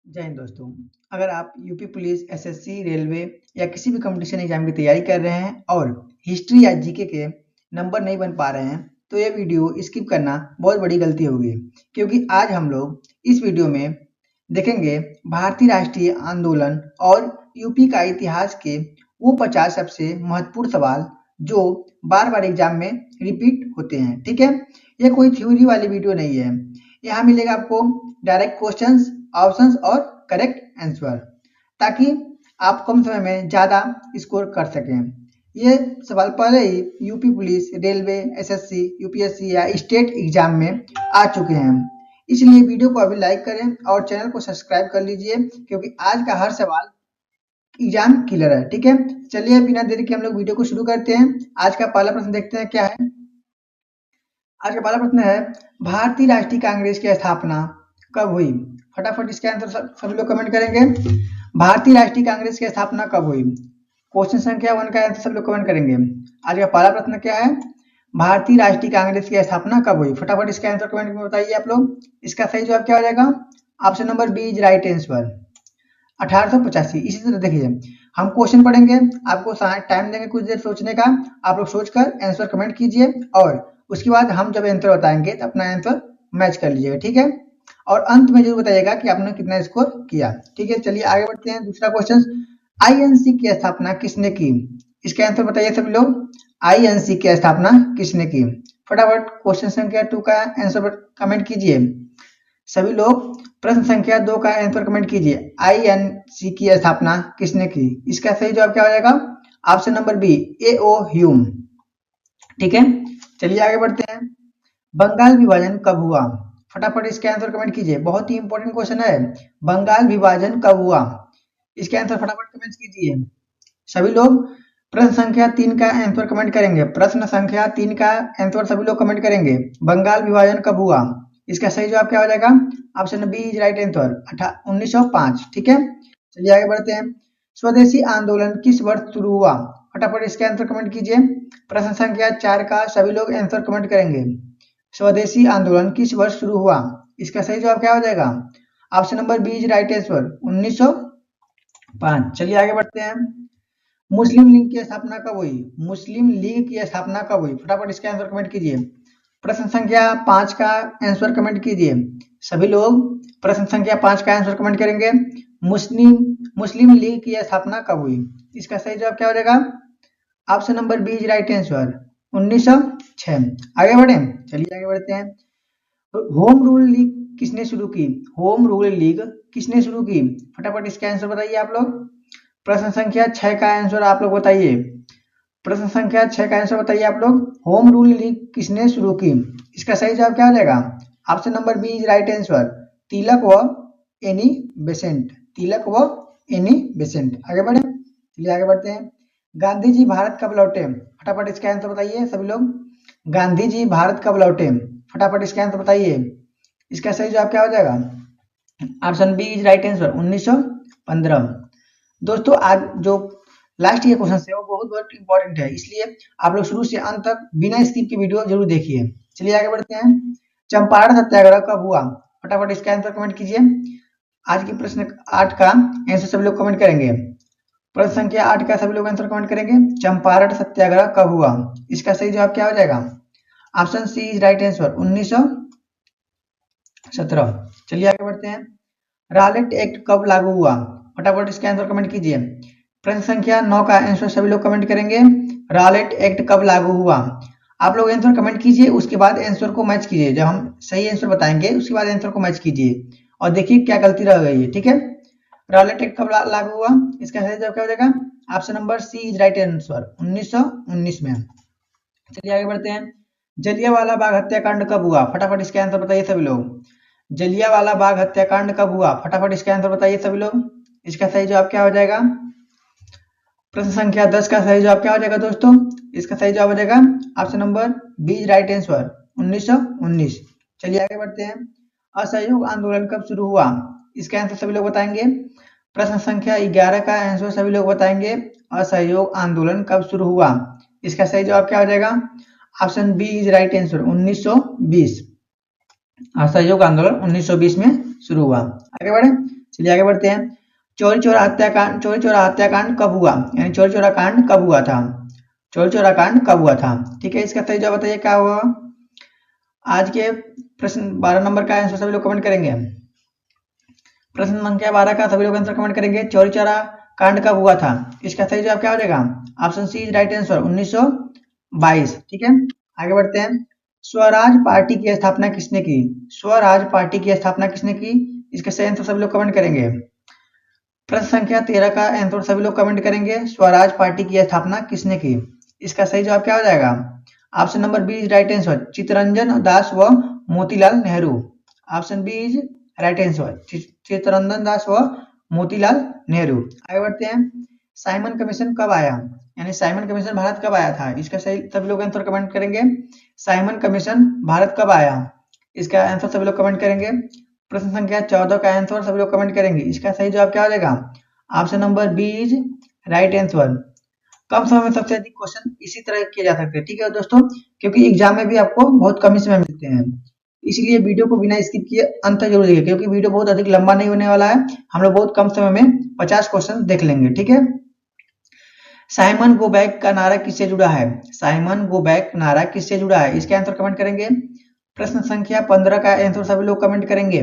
जय हिंद दोस्तों। अगर आप यूपी पुलिस, एसएससी, रेलवे या किसी भी कंपटीशन एग्जाम की तैयारी कर रहे हैं और हिस्ट्री या जीके के नंबर नहीं बन पा रहे हैं, तो ये वीडियो स्किप करना बहुत बड़ी गलती होगी, क्योंकि आज हम लोग इस वीडियो में देखेंगे भारतीय राष्ट्रीय आंदोलन और यूपी का इतिहास के वो 50 सबसे महत्वपूर्ण सवाल जो बार बार एग्जाम में रिपीट होते हैं। ठीक है, ये कोई थ्योरी वाली वीडियो नहीं है। यहाँ मिलेगा आपको डायरेक्ट क्वेश्चंस, ऑप्शंस और करेक्ट आंसर, ताकि आप कम समय में ज़्यादा स्कोर कर सकें। ये सवाल पहले ही UP police, railway, SSC, UPSC या स्टेट एग्जाम में आ चुके हैं। इसलिए वीडियो को अभी लाइक करें और चैनल को सब्सक्राइब कर लीजिए, क्योंकि आज का हर सवाल एग्जाम किलर है। ठीक है, चलिए बिना देरी के हम लोग वीडियो को शुरू करते हैं। आज का पहला प्रश्न देखते हैं क्या है। आज का पहला प्रश्न है, भारतीय राष्ट्रीय कांग्रेस की स्थापना कब हुई? फटाफट इसके आंसर सभी लोग कमेंट करेंगे। भारतीय राष्ट्रीय कांग्रेस की स्थापना कब हुई? क्वेश्चन संख्या 1 का आंसर सब लोग कमेंट करेंगे। आज का पहला प्रश्न क्या है, भारतीय राष्ट्रीय कांग्रेस की स्थापना कब हुई? फटाफट इसका आंसर कमेंट में बताइए आप लोग। इसका सही जवाब क्या हो जाएगा? Option number B is right answer, 1885। इसी तरह देखिए, हम क्वेश्चन पढ़ेंगे, आपको टाइम देंगे कुछ देर सोचने का, आप लोग सोचकर आंसर कमेंट कीजिए और उसके बाद हम जब आंसर बताएंगे तो अपना आंसर मैच कर लीजिएगा। ठीक है, और अंत में जरूर बताइएगा कि आपने कितना स्कोर किया। ठीक है, चलिए आगे बढ़ते हैं। दूसरा क्वेश्चन, आईएनसी की स्थापना किसने की? इसका आंसर बताइए सभी लोग। आईएनसी की स्थापना किसने की? फटाफट क्वेश्चन संख्या 2 का आंसर कमेंट कीजिए सभी लोग। प्रश्न संख्या 2 का आंसर कमेंट कीजिए, आईएनसी की स्थापना किसने की? इसका सही जवाब क्या हो जाएगा? ऑप्शन नंबर बी, एओ ह्यूम। ठीक है, चलिए आगे बढ़ते हैं। बंगाल विभाजन कब हुआ? फटाफट इसके आंसर कमेंट कीजिए, बहुत ही इंपॉर्टेंट क्वेश्चन है। बंगाल विभाजन कब हुआ? इसके आंसर फटाफट कमेंट कीजिए सभी लोग। प्रश्न संख्या 3 का आंसर कमेंट करेंगे। प्रश्न संख्या 3 का आंसर सभी लोग कमेंट करेंगे, बंगाल विभाजन कब हुआ? इसका सही जवाब क्या हो जाएगा? Option B is right answer, 1905। ठीक है, चलिए आगे बढ़ते हैं। स्वदेशी आंदोलन किस वर्ष शुरू हुआ? फटाफट इसके आंसर कमेंट कीजिए। प्रश्न संख्या 4 का सभी लोग आंसर कमेंट करेंगे, स्वदेशी आंदोलन किस वर्ष शुरू हुआ? इसका सही जवाब क्या हो जाएगा? Option number B is right answer, 1905। चलिए आगे बढ़ते हैं। मुस्लिम लीग की स्थापना कब हुई? मुस्लिम लीग की स्थापना कब हुई? फटाफट इसका आंसर कमेंट कीजिए। प्रश्न संख्या 5 का आंसर कमेंट कीजिए सभी लोग। प्रश्न संख्या 5 का आंसर कमेंट करेंगे, मुस्लिम लीग की स्थापना कब हुई? इसका सही जवाब क्या हो जाएगा? Option number B is right answer, 1906। आगे बढ़े, चलिए आगे बढ़ते हैं। होम रूल लीग किसने शुरू की? होम रूल लीग किसने शुरू की? फटाफट इसका आंसर बताइए आप लोग। प्रश्न संख्या 6 का आंसर आप लोग बताइए। प्रश्न संख्या 6 का आंसर बताइए आप लोग, होम रूल लीग किसने शुरू की? इसका सही जवाब क्या हो जाएगा? Option number B is right answer, Tilak व एनी बेसेंट। तिलक व एनी बेसेंट। आगे बढ़े, चलिए आगे बढ़ते हैं। गांधी जी भारत कब लौटे? फटाफट इसका आंसर बताइए सभी लोग। गांधी जी भारत कब लौटे? फटाफट इसका आंसर बताइए। इसका सही जवाब क्या हो जाएगा? Option B is right answer, 1915। दोस्तों, आज जो लास्ट ये क्वेश्चन है वो बहुत बहुत इंपॉर्टेंट है, इसलिए आप लोग शुरू से अंत तक बिना स्किप की वीडियो जरूर देखिए। चलिए आगे बढ़ते हैं। चंपारण सत्याग्रह कब हुआ? फटाफट इसका आंसर कमेंट कीजिए। आज के प्रश्न 8 का आंसर सभी लोग कमेंट करेंगे। प्रश्न संख्या 8 का सभी लोग आंसर कमेंट करेंगे, चंपारण सत्याग्रह कब हुआ? इसका सही जवाब क्या हो जाएगा? Option C is right answer, 1917। चलिए आगे बढ़ते हैं। रॉलेट एक्ट कब लागू हुआ? फटाफट इसके आंसर कमेंट कीजिए। प्रश्न संख्या 9 का आंसर सभी लोग कमेंट करेंगे, रॉलेट एक्ट कब लागू हुआ? आप लोग आंसर कमेंट कीजिए, उसके बाद आंसर को मैच कीजिए। जब हम सही आंसर बताएंगे उसके बाद आंसर को मैच कीजिए और देखिए क्या गलती रह गई है। ठीक है, रॉलेट एक्ट कब लागू हुआ? इसका सही जवाब क्या हो जाएगा? Option number C is right answer, 1919 में। चलिए आगे बढ़ते हैं। जलियांवाला बाग हत्याकांड कब हुआ? फटाफट इसके आंसर बताइए सभी लोग। जलियांवाला बाग हत्याकांड कब हुआ? फटाफट इसका आंसर बताइए सभी लोग। इसका सही जवाब क्या हो जाएगा? प्रश्न संख्या 10 का सही जवाब क्या हो जाएगा दोस्तों? इसका सही जवाब हो जाएगा option number B right answer, 1919। चलिए आगे बढ़ते हैं। असहयोग आंदोलन कब शुरू हुआ? इसका आंसर सभी लोग बताएंगे। प्रश्न संख्या 11 का आंसर सभी लोग बताएंगे, असहयोग आंदोलन कब शुरू हुआ? इसका सही जवाब क्या हो जाएगा? Option B is right answer, 1920। असहयोग आंदोलन 1920 में शुरू हुआ। आगे बढ़े, चलिए आगे बढ़ते हैं। चोरी चोरा हत्याकांड कब हुआ, यानी चोरी चोरा कांड कब हुआ था, चोरी चोरा कांड कब हुआ था। ठीक है, इसका सही जवाब बताइए क्या होगा। आज के प्रश्न 12 नंबर का आंसर सभी लोग कमेंट करेंगे। प्रश्न संख्या 12 का सभी लोग आंसर कमेंट करेंगे। चोरी चोरा कांड कब हुआ था, इसका सही जवाब क्या हो जाएगा। Option C is right answer 1922। ठीक है, आगे बढ़ते हैं। स्वराज पार्टी की स्थापना किसने की, स्वराज पार्टी की स्थापना किसने की, इसका सही आंसर सभी लोग कमेंट करेंगे। प्रश्न संख्या 13 का आंसर सभी लोग कमेंट करेंगे। स्वराज पार्टी की स्थापना किसने की, इसका सही जवाब क्या हो जाएगा। Option number B is right answer Chittaranjan Das व Motilal Nehru. Option B is right answer Chittaranjan Das व मोतीलाल नेहरू। आगे बढ़ते हैं। साइमन कमीशन कब आया, यानी साइमन कमीशन भारत कब आया था, इसका सही सभी लोग आंसर कमेंट करेंगे। साइमन कमीशन भारत कब आया, इसका आंसर सभी लोग कमेंट करेंगे। प्रश्न संख्या 14 का आंसर सभी लोग कमेंट करेंगे। इसका सही जवाब क्या हो जाएगा। Option number B is right answer. कम समय में सबसे अधिक क्वेश्चन इसी तरह किए जा सकते हैं। ठीक है दोस्तों, क्योंकि एग्जाम में भी आपको बहुत कम ही समय मिलते हैं, इसलिए वीडियो को बिना स्किप किए अंत तक जरूर देखिए, क्योंकि वीडियो बहुत अधिक लंबा नहीं होने वाला है। हम लोग बहुत कम समय में 50 क्वेश्चन देख लेंगे। ठीक है, साइमन गो बैक का नारा किससे जुड़ा है, साइमन गो बैक नारा किससे जुड़ा है, इसके आंसर कमेंट करेंगे। प्रश्न संख्या 15 का आंसर सभी लोग कमेंट करेंगे।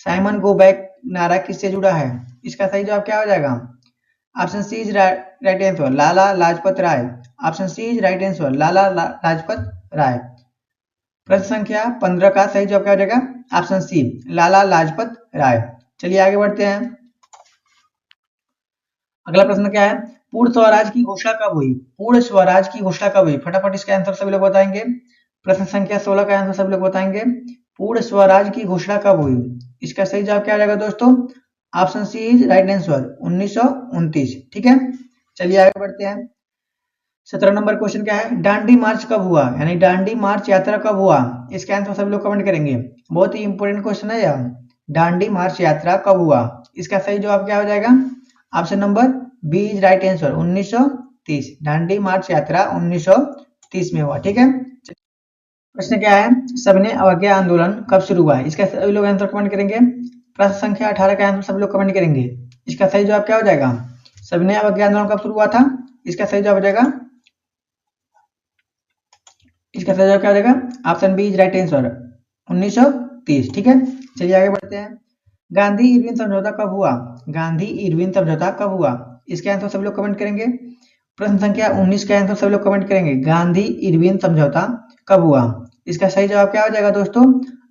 साइमन गो बैक नारा किससे जुड़ा है, इसका सही जवाब क्या हो जाएगा। Option C is right answer Lala Lajpat Rai. Option C is right answer Lala Lajpat Rai. प्रश्न संख्या 15 का सही जवाब क्या हो जाएगा। Option C Lala Lajpat Rai. चलिए आगे बढ़ते हैं। अगला प्रश्न क्या है। पूर्ण स्वराज की घोषणा कब हुई, पूर्ण स्वराज की घोषणा कब हुई, फटाफट इसका आंसर सभी लोग बताएंगे। प्रश्न संख्या 16 का आंसर सभी लोग बताएंगे। पूर्ण स्वराज की घोषणा कब हुई, इसका सही जवाब क्या हो जाएगा दोस्तों। Option C is right answer 1929। ठीक है, चलिए आगे बढ़ते हैं। 17 नंबर क्वेश्चन क्या है। डांडी मार्च कब हुआ, यानी डांडी मार्च यात्रा कब हुआ, इसका आंसर सभी लोग कमेंट करेंगे। बहुत ही इंपॉर्टेंट क्वेश्चन है यह, डांडी मार्च यात्रा कब हुआ, इसका सही जवाब क्या हो जाएगा। Option number B is right answer 1930। Dandi march यात्रा 1930 में हुआ। ठीक है, प्रश्न क्या है। सबने अवज्ञा आंदोलन कब शुरू हुआ है, इसका सभी लोग आंसर कमेंट करेंगे। प्रश्न संख्या 18 का आंसर सभी लोग कमेंट करेंगे। इसका सही जवाब क्या हो जाएगा। सबने अवज्ञा आंदोलन कब शुरू हुआ था, इसका सही जवाब हो जाएगा, इसका सही जवाब क्या हो जाएगा। Option B is right answer 1930। ठीक है, चलिए आगे बढ़ते हैं। गांधी इरविन समझौता कब हुआ, गांधी इरविन समझौता कब हुआ, इसके आंसर सभी लोग कमेंट करेंगे। प्रश्न संख्या 19 का आंसर सभी लोग कमेंट करेंगे। गांधी इरविन समझौता कब हुआ, इसका सही जवाब क्या हो जाएगा दोस्तों।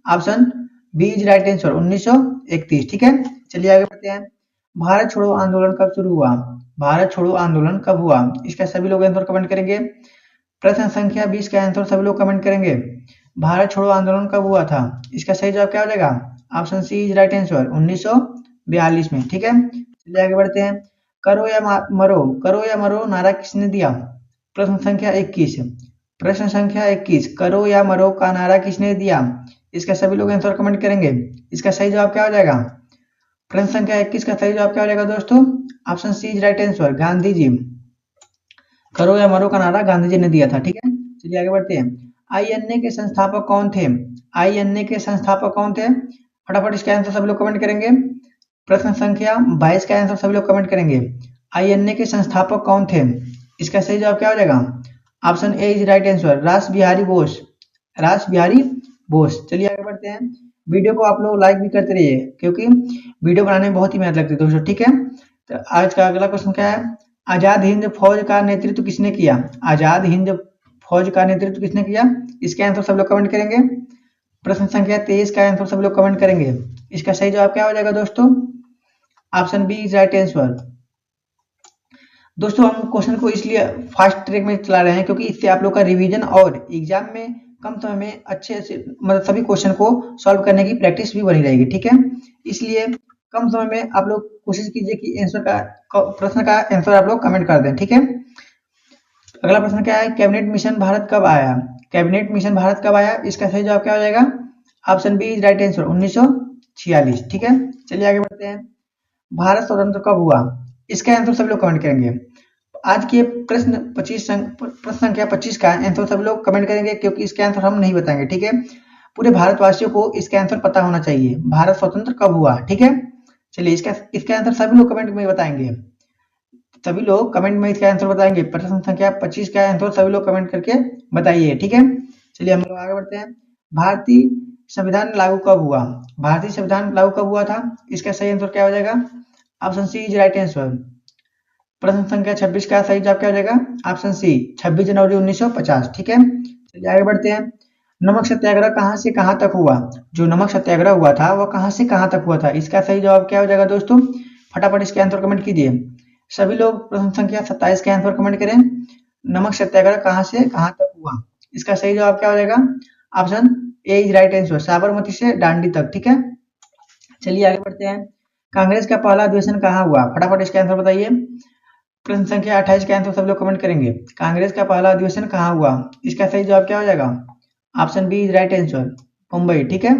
Option B is right answer 1931। ठीक है, चलिए आगे बढ़ते हैं। भारत छोड़ो आंदोलन कब शुरू हुआ, भारत छोड़ो आंदोलन कब हुआ, इसका सभी लोग आंसर कमेंट करेंगे। प्रश्न संख्या 20 का आंसर सभी लोग कमेंट करेंगे। भारत छोड़ो आंदोलन कब हुआ था, इसका सही जवाब क्या हो जाएगा। Option C is right answer 1942 में। ठीक है, चलिए आगे बढ़ते हैं। करो या मरो, करो या मरो नारा किसने दिया। प्रश्न संख्या 21, प्रश्न संख्या 21, करो या मरो का नारा किसने दिया, इसका सभी लोग आंसर कमेंट करेंगे। इसका सही जवाब क्या हो जाएगा। प्रश्न संख्या 21 का सही जवाब क्या हो जाएगा दोस्तों। Option C is right answer Gandhi ji. करो या मरो का नारा गांधी जी ने दिया था। ठीक है, चलिए आगे बढ़ते हैं। आईएनए के संस्थापक कौन थे, आईएनए के संस्थापक कौन थे, फटाफट इसका आंसर सभी लोग कमेंट करेंगे। प्रश्न संख्या 22 का आंसर सभी लोग कमेंट करेंगे। आईएनए के संस्थापक कौन थे, इसका सही जवाब क्या हो जाएगा। Option A is right answer रास बिहारी बोस, रास बिहारी बोस। चलिए आगे बढ़ते हैं। वीडियो को आप लोग लाइक भी करते रहिए, क्योंकि वीडियो बनाने में बहुत ही मेहनत लगती है दोस्तों। ठीक है, तो आज का अगला क्वेश्चन क्या है। आजाद हिंद फौज का नेतृत्व किसने किया, आजाद हिंद फौज का नेतृत्व किसने किया, इसके आंसर सब लोग कमेंट करेंगे। प्रश्न संख्या 23 का आंसर सब लोग कमेंट करेंगे। इसका सही जवाब क्या हो जाएगा दोस्तों। Option B is right answer. दोस्तों हम क्वेश्चन को इसलिए फास्ट ट्रैक में चला रहे हैं, क्योंकि इससे आप लोग का रिवीजन और एग्जाम में कम समय में अच्छे से मतलब सभी क्वेश्चन को सॉल्व करने की प्रैक्टिस भी बनी रहेगी। ठीक है, इसलिए कम समय में आप लोग कोशिश कीजिए कि आंसर का प्रश्न का आंसर आप लोग कमेंट कर दें। ठीक है, अगला प्रश्न क्या है। कैबिनेट मिशन भारत कब आया, कैबिनेट मिशन भारत कब आया, इसका सही जवाब क्या हो जाएगा। Option B is right answer 1946। ठीक है, चलिए आगे बढ़ते हैं। भारत स्वतंत्र कब हुआ, इसका आंसर सभी लोग कमेंट करेंगे। आज के प्रश्न प्रश्न संख्या 25 का आंसर सभी लोग कमेंट करेंगे, क्योंकि इसके आंसर हम नहीं बताएंगे। ठीक है, पूरे भारतवासियों को इसका आंसर पता होना चाहिए। भारत स्वतंत्र कब हुआ, ठीक है, चलिए इसका आंसर सभी लोग कमेंट में बताएंगे। सभी लोग कमेंट में इसका आंसर बताएंगे। प्रश्न संख्या 25 का आंसर सभी लोग कमेंट करके बताइए, ठीक है। चलिए हम लोग आगे बढ़ते हैं। भारतीय संविधान लागू कब हुआ? भारतीय संविधान लागू कब हुआ था? इसका सही आंसर क्या हो जाएगा? Option C is right answer. प्रश्न संख्या 26 का सही जवाब क्या हो जाएगा? ऑप्शन सी 26 जनवरी 1950, ठीक है। चलिए आगे बढ़ते हैं। नमक सत्याग्रह कहां से कहां तक हुआ? जो नमक सत्याग्रह हुआ था वह कहां से कहां तक हुआ था? इसका सही जवाब क्या हो जाएगा दोस्तों? फटाफट इसके आंसर कमेंट कीजिए। सभी लोग प्रश्न संख्या 27 के आंसर कमेंट करें। नमक सत्याग्रह कहां से कहां तक हुआ? इसका सही जवाब क्या हो जाएगा? Option A is right answer, Sabarmati से दांडी तक, ठीक है। चलिए आगे बढ़ते हैं। कांग्रेस का पहला अधिवेशन कहाँ हुआ? फटाफट इसका आंसर बताइए। प्रश्न संख्या 28 का आंसर सब लोग कमेंट करेंगे। कांग्रेस का पहला अधिवेशन कहाँ हुआ? इसका सही जवाब क्या हो जाएगा? Option B is right answer, Mumbai, ठीक है।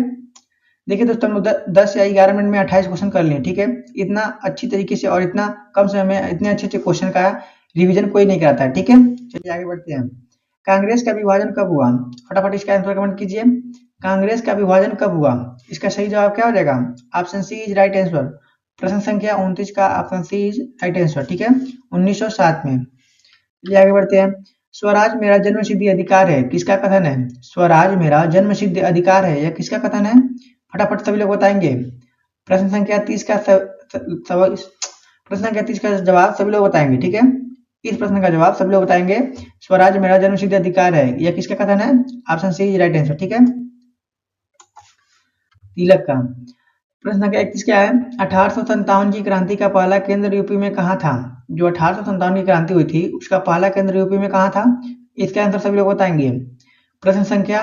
देखिए दोस्तों, हम लोग 10 या 11 मिनट में 28 क्वेश्चन कर लिए, ठीक है। इतना अच्छी तरीके से और इतना कम समय में इतने अच्छे अच्छे क्वेश्चन का रिवीजन कोई नहीं कराता है, ठीक है। चलिए आगे बढ़ते हैं। कांग्रेस का विभाजन कब हुआ? फटाफट इसका आंसर कमेंट कीजिए। कांग्रेस का विभाजन कब हुआ? इसका सही जवाब क्या हो जाएगा? Option C is right answer. प्रश्न संख्या 29 का option C is right answer, ठीक है, 1907 में। चलिए आगे बढ़ते हैं। स्वराज मेरा जन्म सिद्ध अधिकार है, किसका कथन है? स्वराज मेरा जन्म सिद्ध अधिकार है, यह किसका कथन है? फटाफट सभी लोग बताएंगे। प्रश्न संख्या 30 का प्रश्न संख्या 30 का जवाब सभी लोग बताएंगे, ठीक है। इस प्रश्न का जवाब सभी लोग बताएंगे। स्वराज मेरा जन्म सिद्ध अधिकार है, यह किसका कथन है? ऑप्शन सी राइट आंसर, ठीक है। तिलक का। प्रश्न संख्या 31 क्या है? 1857 की क्रांति का पहला केंद्र यूपी में कहाँ था? जो 1857 की क्रांति हुई थी उसका पहला केंद्र यूपी में कहाँ था? इसका आंसर सभी लोग बताएंगे। प्रश्न संख्या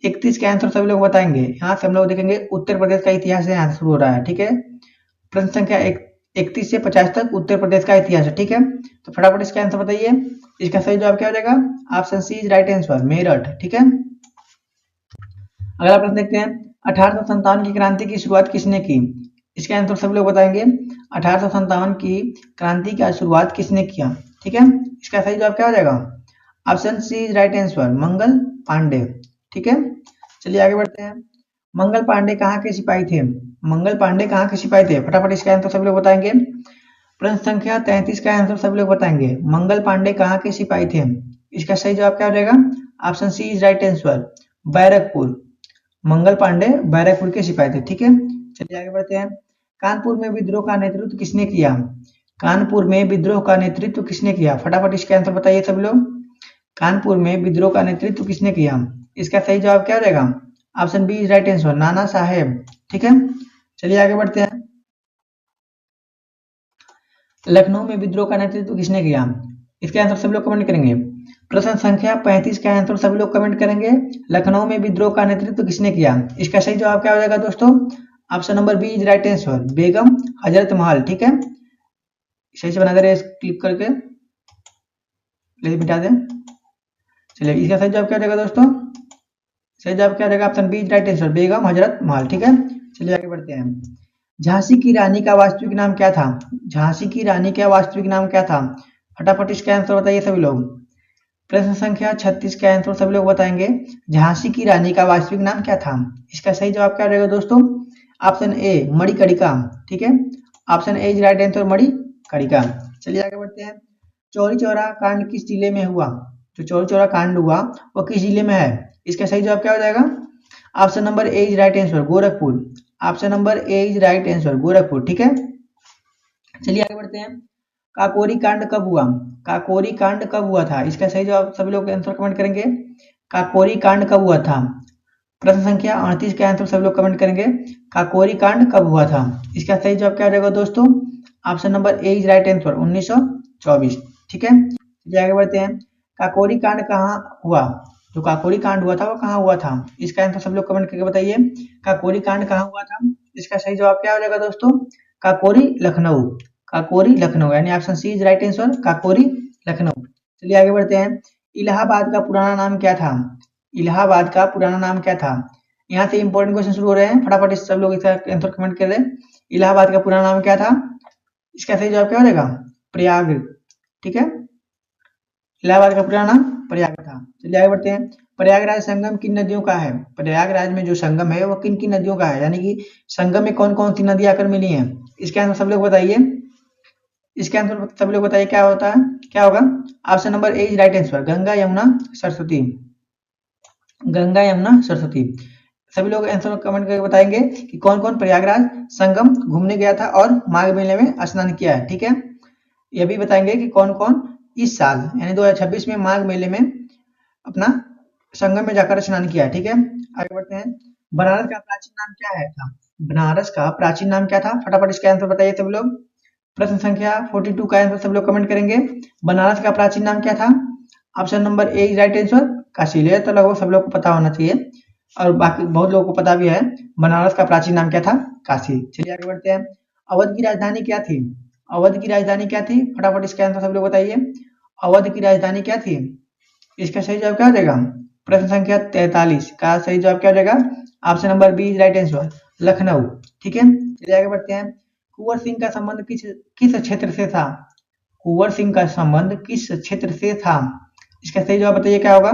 31 के आंसर सभी लोग बताएंगे। यहाँ से हम लोग देखेंगे उत्तर प्रदेश का इतिहास यहाँ शुरू हो रहा है, ठीक है। प्रश्न संख्या 31 से 50 तक उत्तर प्रदेश का इतिहास है, ठीक है। तो फटाफट इसका आंसर बताइए। इसका सही जवाब क्या हो जाएगा? Option C is right answer, Meerut, ठीक है। अगला प्रश्न देखते हैं। 1857 की क्रांति की शुरुआत किसने की? इसका आंसर सब लोग बताएंगे। 1857 की क्रांति का शुरुआत किसने किया, ठीक है। इसका सही जवाब क्या हो जाएगा? Option C is right answer, Mangal Pandey, ठीक है। चलिए आगे बढ़ते हैं। मंगल पांडे कहाँ के सिपाही थे? मंगल पांडे कहाँ के सिपाही थे? फटाफट इसका आंसर सब लोग बताएंगे। प्रश्न संख्या 33 का आंसर सब लोग बताएंगे। मंगल पांडे कहाँ के सिपाही थे? इसका सही जवाब क्या हो जाएगा? Option C is right answer, Barrackpore. Mangal Pandey Barrackpore के सिपाही थे, ठीक है। चलिए आगे बढ़ते हैं। कानपुर में विद्रोह का नेतृत्व किसने किया? कानपुर में विद्रोह का नेतृत्व किसने किया? फटाफट इसका आंसर बताइए सब लोग। कानपुर में विद्रोह का नेतृत्व किसने किया? इसका सही जवाब क्या हो जाएगा? Option B is right answer, Nana Saheb, ठीक है। चलिए आगे बढ़ते हैं। लखनऊ में विद्रोह का नेतृत्व किसने किया? इसके आंसर सभी लोग कमेंट करेंगे। प्रश्न संख्या 35 का आंसर सभी लोग कमेंट करेंगे। लखनऊ में विद्रोह का नेतृत्व किसने किया? इसका सही जवाब क्या हो जाएगा दोस्तों? Option number B is right answer, Begum Hazrat Mahal, ठीक है। सही से बना दे रहे क्लिक करके, मिटा दें। चलिए इसका सही जवाब क्या हो जाएगा दोस्तों? सही जवाब क्या हो जाएगा? Option B is right answer, Begum Hazrat Mahal, ठीक है। चलिए आगे बढ़ते हैं। झांसी की रानी का वास्तविक नाम क्या था? झांसी की रानी का वास्तविक नाम क्या था? फटाफट इसका आंसर बताइए सभी लोग। प्रश्न संख्या 36 का आंसर सभी लोग बताएंगे। झांसी की रानी का वास्तविक नाम क्या था? इसका सही जवाब क्या रहेगा दोस्तों? ऑप्शन ए मणिकर्णिका, ठीक है। Option A is right answer, Manikarnika. चलिए आगे बढ़ते हैं। चौरी चौरा कांड किस जिले में हुआ? जो चौरी चौरा कांड हुआ वो किस जिले में है? इसका सही जवाब क्या हो जाएगा? Option number A is right answer, Gorakhpur. Option number A is right answer, Gorakhpur, ठीक है। चलिए आगे बढ़ते हैं। काकोरी कांड कब हुआ? काकोरी कांड कब हुआ था? इसका सही जवाब सभी लोग आंसर कमेंट करेंगे। काकोरी कांड कब हुआ था? प्रश्न संख्या 38 का आंसर सभी लोग कमेंट करेंगे। काकोरी कांड कब हुआ था? इसका सही जवाब क्या रहेगा दोस्तों? Option number A is right answer, 1924, ठीक है। चलिए आगे बढ़ते हैं। काकोरी कांड कहाँ हुआ? जो काकोरी कांड हुआ था वो कहाँ हुआ था? इसका आंसर सब लोग कमेंट करके बताइए। काकोरी कांड कहाँ हुआ था? इसका सही जवाब क्या हो जाएगा दोस्तों? काकोरी लखनऊ। काकोरी लखनऊ, यानी option C is right answer, Kakori Lucknow. चलिए आगे बढ़ते हैं। इलाहाबाद का पुराना नाम क्या था? इलाहाबाद का पुराना नाम क्या था? यहाँ से इंपॉर्टेंट क्वेश्चन शुरू हो रहे हैं, फटाफट इस सब लोग इसका आंसर कमेंट कर दें। इलाहाबाद का पुराना नाम क्या था? इसका सही जवाब क्या हो जाएगा? प्रयाग, ठीक है। इलाहाबाद का पुराना नाम प्रयाग था। चलिए आगे बढ़ते हैं। प्रयागराज संगम किन नदियों का है? प्रयागराज में जो संगम है वो किन किन नदियों का है, यानी कि संगम में कौन कौन सी नदियां आकर मिली हैं? इसका आंसर सब लोग बताइए। इसका आंसर सब लोग बताइए क्या होता है, क्या होगा। Option number A is right answer, Ganga Yamuna Saraswati. Ganga Yamuna Saraswati. सभी लोग आंसर कमेंट करके बताएंगे कि कौन कौन प्रयागराज संगम घूमने गया था और माघ मेले में स्नान किया है। ठीक है, ये भी बताएंगे कि कौन कौन इस साल यानी 2026 में माघ मेले में अपना संगम में जाकर स्नान किया है। ठीक है, आगे बढ़ते हैं। बनारस का प्राचीन नाम क्या है था। बनारस का प्राचीन नाम क्या था, फटाफट इसका आंसर बताइए सब लोग। प्रश्न संख्या 42 का आंसर सब लोग कमेंट करेंगे। बनारस का प्राचीन नाम क्या था। Option number A is right answer, Kashi. तो लगभग सब लोग को पता होना चाहिए और बाकी बहुत लोगों को पता भी है। बनारस का प्राचीन नाम क्या था, काशी। चलिए आगे बढ़ते हैं। अवध की राजधानी क्या थी। अवध की राजधानी क्या थी, फटाफट इसका आंसर सब लोग बताइए। अवध की राजधानी क्या थी। इसका सही जवाब क्या हो जाएगा। प्रश्न संख्या 43 का सही जवाब क्या हो जाएगा। Option number B is right answer, Lucknow. ठीक है, चलिए आगे बढ़ते हैं। कुंवर सिंह का संबंध किस किस क्षेत्र से था। कुंवर सिंह का संबंध किस क्षेत्र से था। इसका सही जवाब बताइए क्या होगा।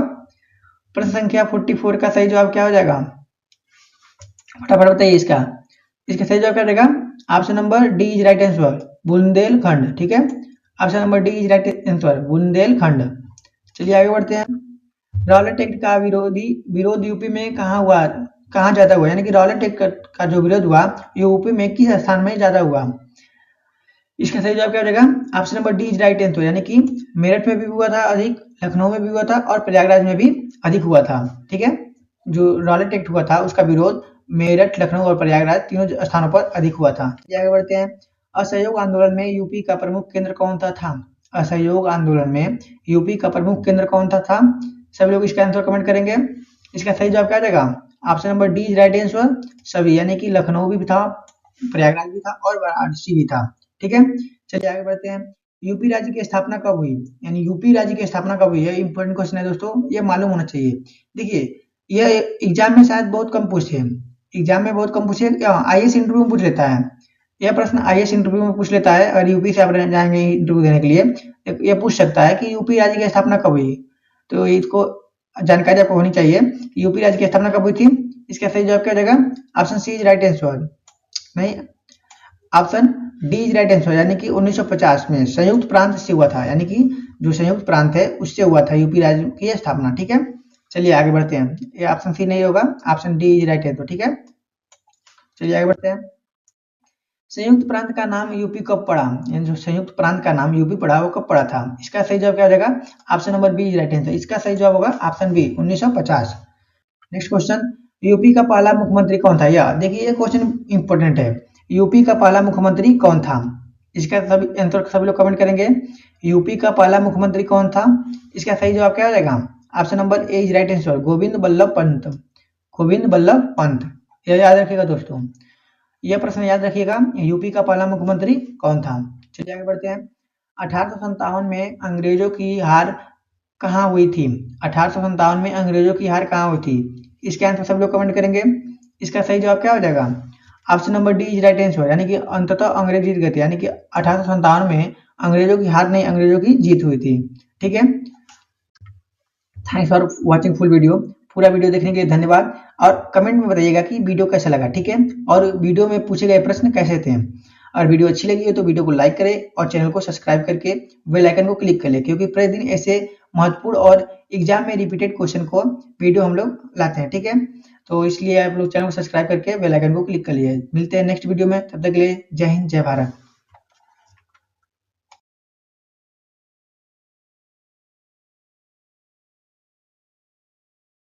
प्रश्न संख्या 44 का सही जवाब क्या हो जाएगा, फटाफट बताइए इसका। इसका सही जवाब क्या रहेगा। Option number D is right answer, Bundelkhand. ठीक है, option number D is right answer, Bundelkhand. चलिए आगे बढ़ते हैं। रॉलेट एक्ट का विरोध यूपी में कहाँ हुआ, कहाँ ज्यादा हुआ, यानी कि रॉलेट एक्ट का जो विरोध हुआ यूपी में किस स्थान में ज्यादा हुआ। इसका सही जवाब क्या हो जाएगा। Option number D is right answer, यानी कि मेरठ में भी हुआ था अधिक, लखनऊ में भी हुआ था और प्रयागराज में भी अधिक हुआ था। ठीक है, जो रॉलेट एक्ट हुआ था उसका विरोध मेरठ, लखनऊ और प्रयागराज तीनों स्थानों पर अधिक हुआ था। आगे बढ़ते हैं। असहयोग आंदोलन में यूपी का प्रमुख केंद्र कौन सा था। असहयोग आंदोलन में यूपी का प्रमुख केंद्र कौन सा था। सभी लोग इसका आंसर कमेंट करेंगे। इसका सही जवाब क्या रहेगा। Option number D is right answer, सभी, यानी कि लखनऊ भी था, प्रयागराज भी था और वाराणसी भी था। ठीक है, चलिए आगे बढ़ते हैं। यूपी राज्य की स्थापना कब हुई, यानी यूपी राज्य की स्थापना कब हुई है, इंपॉर्टेंट क्वेश्चन है दोस्तों, ये मालूम होना चाहिए। देखिए ये एग्जाम में शायद बहुत कम पूछे, एग्जाम में बहुत कम पूछे, आईएएस इंटरव्यू में पूछ लेता है। यह प्रश्न आईएएस इंटरव्यू में पूछ लेता है, अगर यूपी से आप जाएंगे इंटरव्यू देने के लिए, ये पूछ सकता है कि यूपी राज्य की स्थापना कब हुई। तो इसको जानकारी आपको होनी चाहिए, यूपी राज्य की स्थापना कब हुई थी। इसका सही जवाब क्या हो जाएगा। Option C is right answer, नहीं, option D is right answer, यानी कि 1950 में संयुक्त प्रांत से हुआ था, यानी कि जो संयुक्त प्रांत है उससे हुआ था यूपी राज्य की स्थापना। ठीक है, चलिए आगे बढ़ते हैं। ये ऑप्शन सी नहीं होगा, option D is right answer. ठीक है, चलिए आगे बढ़ते हैं। संयुक्त प्रांत का नाम यूपी कब पड़ा, यानी जो संयुक्त प्रांत का नाम यूपी पड़ा वो कब पड़ा था। इसका सही जवाब क्या हो जाएगा। Option number B is right answer, इसका सही जवाब होगा option B 1950। Next question. UP का पहला मुख्यमंत्री कौन था। या देखिए ये क्वेश्चन इंपॉर्टेंट है। यूपी का पहला मुख्यमंत्री कौन था। इसका सभी आंसर सभी लोग कमेंट करेंगे। यूपी का पहला मुख्यमंत्री कौन था। इसका सही जवाब क्या हो जाएगा। Option number A is right answer, Govind Ballabh Pant. Govind Ballabh Pant, यह याद रखिएगा दोस्तों, यह प्रश्न याद रखिएगा, यूपी का पहला मुख्यमंत्री कौन था। चलिए आगे बढ़ते हैं। 1857 में अंग्रेजों की हार कहाँ हुई थी। 1857 में अंग्रेजों की हार कहाँ हुई थी। इसके आंसर सब लोग कमेंट करेंगे। इसका सही जवाब क्या हो जाएगा। Option number D is right answer, यानी कि अंततः अंग्रेज जीत गए थे, यानी कि 1857 में अंग्रेजों की हार नहीं, अंग्रेजों की जीत हुई थी। ठीक है, thanks for watching full video. पूरा वीडियो देखने के लिए धन्यवाद और कमेंट में बताइएगा कि वीडियो कैसा लगा। ठीक है, और वीडियो में पूछे गए प्रश्न कैसे थे। और वीडियो अच्छी लगी है तो वीडियो को लाइक करें और चैनल को सब्सक्राइब करके बेल आइकन को क्लिक कर लें, क्योंकि प्रतिदिन ऐसे महत्वपूर्ण और एग्जाम में रिपीटेड क्वेश्चन को वीडियो हम लोग लाते हैं। ठीक है, तो इसलिए आप लोग चैनल को सब्सक्राइब करके बेल आइकन को क्लिक कर लिए। मिलते हैं नेक्स्ट वीडियो में, तब तक के लिए जय हिंद जय भारत।